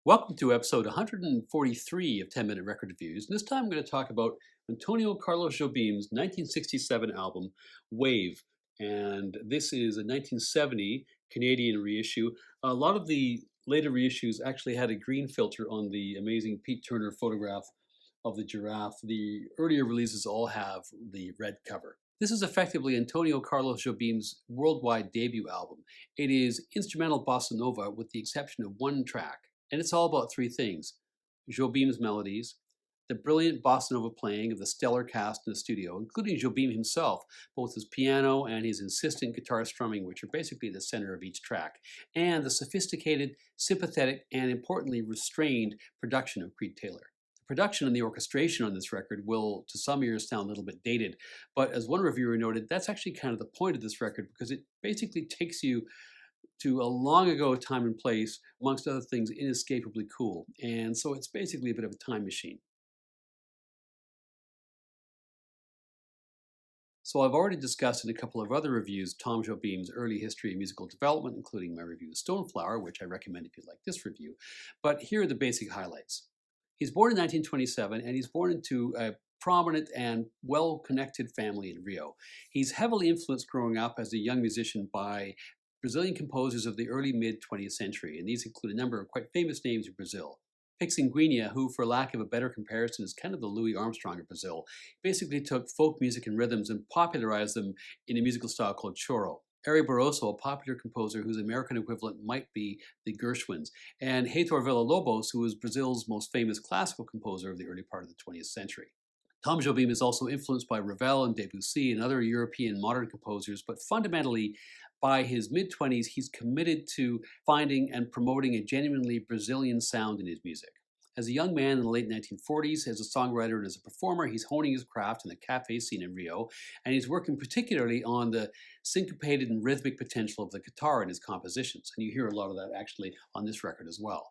Welcome to episode 143 of 10 Minute Record Reviews. And this time I'm going to talk about Antonio Carlos Jobim's 1967 album, Wave. And this is a 1970 Canadian reissue. A lot of the later reissues actually had a green filter on the amazing Pete Turner photograph of the giraffe. The earlier releases all have the red cover. This is effectively Antonio Carlos Jobim's worldwide debut album. It is instrumental bossa nova with the exception of one track. And it's all about three things: Jobim's melodies, the brilliant bossa nova playing of the stellar cast in the studio, including Jobim himself, both his piano and his insistent guitar strumming, which are basically the center of each track, and the sophisticated, sympathetic, and importantly restrained production of Creed Taylor. The production and the orchestration on this record will, to some ears, sound a little bit dated, but as one reviewer noted, that's actually kind of the point of this record because it basically takes you to a long ago time and place, amongst other things, inescapably cool. And so it's basically a bit of a time machine. So I've already discussed in a couple of other reviews Tom Jobim's early history of musical development, including my review of Stoneflower, which I recommend if you like this review. But here are the basic highlights. He's born in 1927, and he's born into a prominent and well-connected family in Rio. He's heavily influenced growing up as a young musician by Brazilian composers of the early mid-20th century, and these include a number of quite famous names in Brazil. Pixinguinha, who, for lack of a better comparison, is kind of the Louis Armstrong of Brazil, basically took folk music and rhythms and popularized them in a musical style called choro. Ari Barroso, a popular composer whose American equivalent might be the Gershwins, and Heitor Villa-Lobos, who was Brazil's most famous classical composer of the early part of the 20th century. Tom Jobim is also influenced by Ravel and Debussy and other European modern composers, but fundamentally, by his mid-20s, he's committed to finding and promoting a genuinely Brazilian sound in his music. As a young man in the late 1940s, as a songwriter and as a performer, he's honing his craft in the cafe scene in Rio, and he's working particularly on the syncopated and rhythmic potential of the guitar in his compositions. And you hear a lot of that actually on this record as well.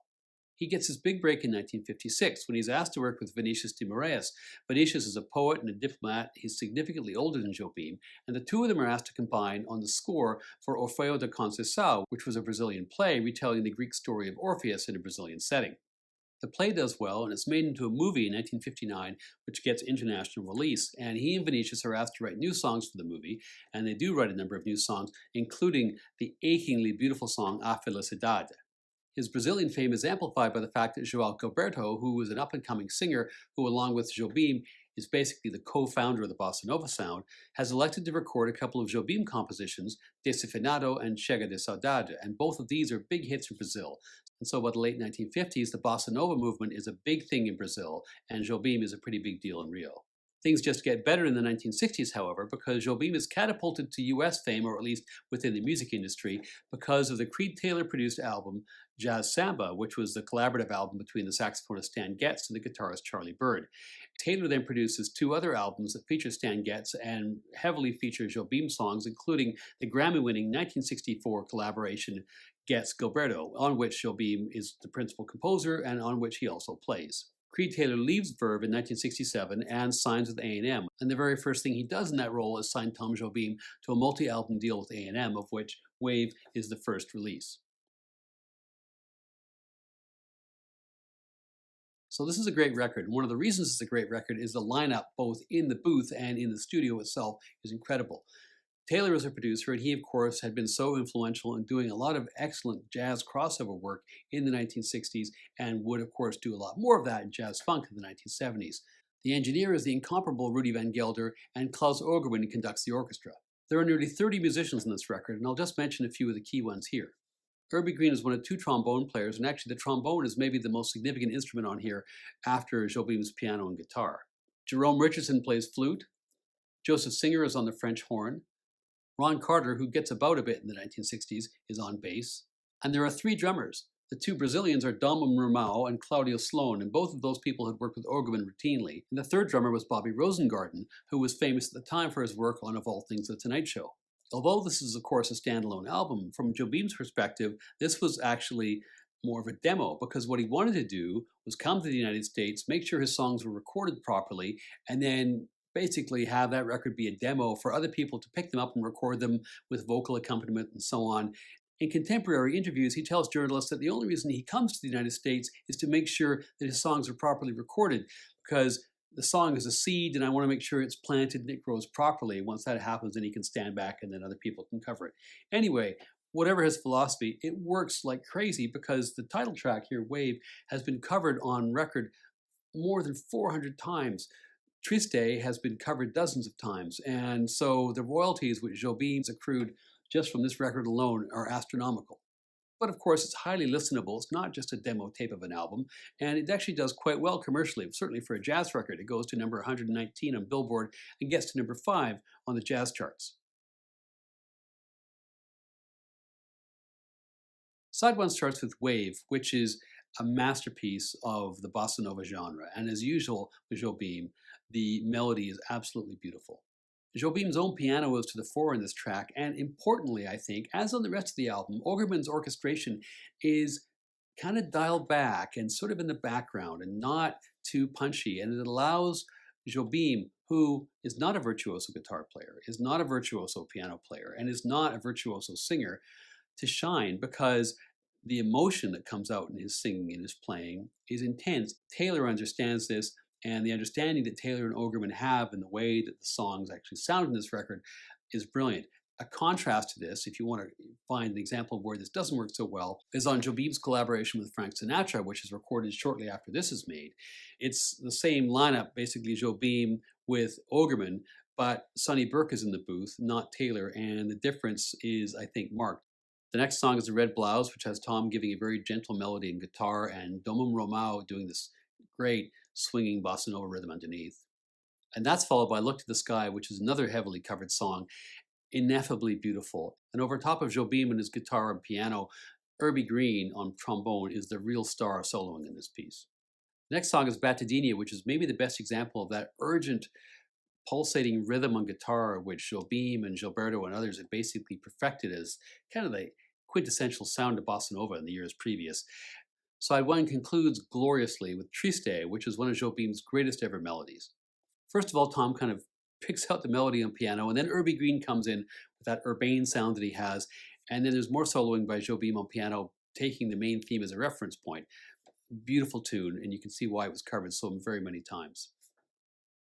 He gets his big break in 1956 when he's asked to work with Vinicius de Moraes. Vinicius is a poet and a diplomat. He's significantly older than Jobim, and the two of them are asked to combine on the score for Orfeu da Conceição, which was a Brazilian play retelling the Greek story of Orpheus in a Brazilian setting. The play does well, and it's made into a movie in 1959, which gets international release. And he and Vinicius are asked to write new songs for the movie, and they do write a number of new songs, including the achingly beautiful song A Felicidade. His Brazilian fame is amplified by the fact that João Gilberto, who was an up-and-coming singer who, along with Jobim, is basically the co-founder of the bossa nova sound, has elected to record a couple of Jobim compositions, Desafinado and Chega de Saudade, and both of these are big hits in Brazil. And so by the late 1950s, the bossa nova movement is a big thing in Brazil, and Jobim is a pretty big deal in Rio. Things just get better in the 1960s, however, because Jobim is catapulted to US fame, or at least within the music industry, because of the Creed Taylor-produced album Jazz Samba, which was the collaborative album between the saxophonist Stan Getz and the guitarist Charlie Bird. Taylor then produces two other albums that feature Stan Getz and heavily feature Jobim songs, including the Grammy-winning 1964 collaboration Getz-Gilberto, on which Jobim is the principal composer and on which he also plays. Creed Taylor leaves Verve in 1967 and signs with A&M, and the very first thing he does in that role is sign Tom Jobim to a multi-album deal with A&M, of which Wave is the first release. So this is a great record. One of the reasons it's a great record is the lineup, both in the booth and in the studio itself, is incredible. Taylor is a producer, and he, of course, had been so influential in doing a lot of excellent jazz crossover work in the 1960s and would, of course, do a lot more of that in jazz funk in the 1970s. The engineer is the incomparable Rudy Van Gelder, and Klaus Ogerwin conducts the orchestra. There are nearly 30 musicians in this record, and I'll just mention a few of the key ones here. Herbie Green is one of two trombone players, and actually the trombone is maybe the most significant instrument on here after Jobim's piano and guitar. Jerome Richardson plays flute. Joseph Singer is on the French horn. Ron Carter, who gets about a bit in the 1960s, is on bass. And there are three drummers. The two Brazilians are Dalma Murmão and Claudio Sloan, and both of those people had worked with Ogerwin routinely. And the third drummer was Bobby Rosengarten, who was famous at the time for his work on, of all things, The Tonight Show. Although this is, of course, a standalone album, from Jobim's perspective, this was actually more of a demo, because what he wanted to do was come to the United States, make sure his songs were recorded properly, and then basically have that record be a demo for other people to pick them up and record them with vocal accompaniment and so on In contemporary interviews, he tells journalists that the only reason he comes to the United States is to make sure that his songs are properly recorded, because the song is a seed and I want to make sure it's planted and it grows properly. Once that happens, then he can stand back and then other people can cover it. Anyway, whatever his philosophy, it works like crazy because the title track here, Wave, has been covered on record more than 400 times. Triste has been covered dozens of times, and so the royalties which Jobim's accrued just from this record alone are astronomical. But of course, it's highly listenable. It's not just a demo tape of an album, and it actually does quite well commercially. Certainly for a jazz record, it goes to number 119 on Billboard and gets to number 5 on the jazz charts. Side 1 starts with Wave, which is a masterpiece of the bossa nova genre, and as usual with Jobim, the melody is absolutely beautiful. Jobim's own piano is to the fore in this track, and importantly, I think, as on the rest of the album, Ogerman's orchestration is kind of dialed back and sort of in the background and not too punchy, and it allows Jobim, who is not a virtuoso guitar player, is not a virtuoso piano player, and is not a virtuoso singer, to shine because the emotion that comes out in his singing and his playing is intense. Taylor understands this, and the understanding that Taylor and Ogerman have in the way that the songs actually sound in this record is brilliant. A contrast to this, if you want to find an example of where this doesn't work so well, is on Jobim's collaboration with Frank Sinatra, which is recorded shortly after this is made. It's the same lineup, basically Jobim with Ogerman, but Sonny Burke is in the booth, not Taylor, and the difference is, I think, marked. The next song is The Red Blouse, which has Tom giving a very gentle melody and guitar, and Domum Romao doing this great swinging bossa nova rhythm underneath. And that's followed by Look to the Sky, which is another heavily covered song, ineffably beautiful. And over top of Jobim and his guitar and piano, Irby Green on trombone is the real star soloing in this piece. The next song is Battadinha, which is maybe the best example of that urgent, pulsating rhythm on guitar, which Jobim and Gilberto and others had basically perfected as kind of the quintessential sound of bossa nova in the years previous. Side 1 concludes gloriously with Triste, which is one of Jobim's greatest ever melodies. First of all, Tom kind of picks out the melody on piano, and then Irby Green comes in with that urbane sound that he has, and then there's more soloing by Jobim on piano, taking the main theme as a reference point. Beautiful tune, and you can see why it was covered so very many times.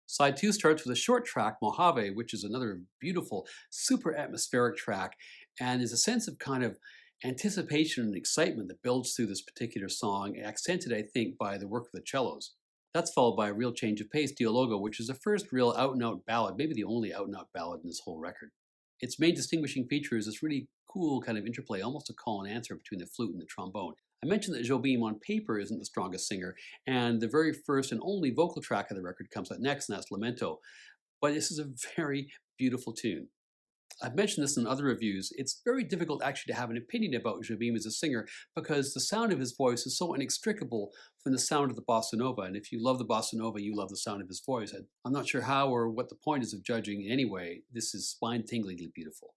Side 2 starts with a short track, Mojave, which is another beautiful, super atmospheric track, and there's a sense of kind of anticipation and excitement that builds through this particular song, accented, I think, by the work of the cellos. That's followed by a real change of pace, Dialogo, which is the first real out-and-out ballad, maybe the only out-and-out ballad in this whole record. Its main distinguishing feature is this really cool kind of interplay, almost a call and answer between the flute and the trombone. I mentioned that Jobim on paper isn't the strongest singer, and the very first and only vocal track of the record comes out next, and that's Lamento. But this is a very beautiful tune. I've mentioned this in other reviews. It's very difficult actually to have an opinion about Jobim as a singer because the sound of his voice is so inextricable from the sound of the bossa nova. And if you love the bossa nova, you love the sound of his voice. I'm not sure how or what the point is of judging anyway. This is spine-tinglingly beautiful.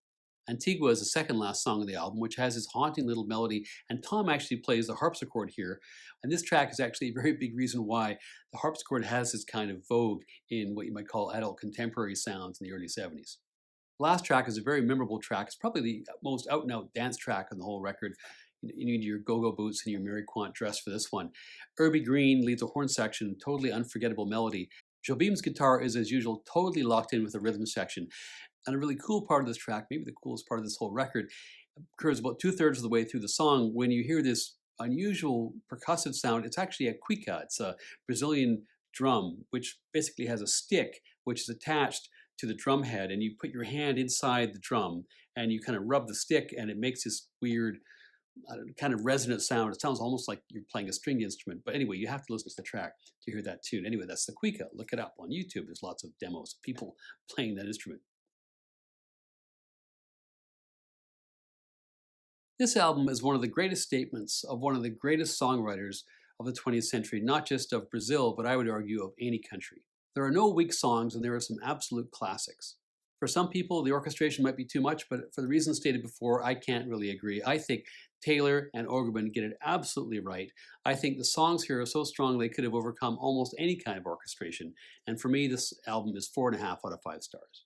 Antigua is the second last song of the album, which has this haunting little melody, and Tom actually plays the harpsichord here. And this track is actually a very big reason why the harpsichord has this kind of vogue in what you might call adult contemporary sounds in the early 70s. The last track is a very memorable track. It's probably the most out-and-out dance track on the whole record. You need your go-go boots and your Mary Quant dress for this one. Irby Green leads a horn section, totally unforgettable melody. Jobim's guitar is, as usual, totally locked in with the rhythm section. And a really cool part of this track, maybe the coolest part of this whole record, occurs about 2/3 of the way through the song when you hear this unusual percussive sound. It's actually a cuica. It's a Brazilian drum, which basically has a stick which is attached to the drum head, and you put your hand inside the drum and you kind of rub the stick, and it makes this weird kind of resonant sound. It sounds almost like you're playing a stringed instrument, but anyway, you have to listen to the track to hear that tune. Anyway, that's the cuica. Look it up on YouTube. There's lots of demos of people playing that instrument. This album is one of the greatest statements of one of the greatest songwriters of the 20th century, not just of Brazil, but I would argue of any country. There are no weak songs, and there are some absolute classics. For some people, the orchestration might be too much, but for the reasons stated before, I can't really agree. I think Taylor and Ogerman get it absolutely right. I think the songs here are so strong they could have overcome almost any kind of orchestration. And for me, this album is 4.5 out of 5 stars.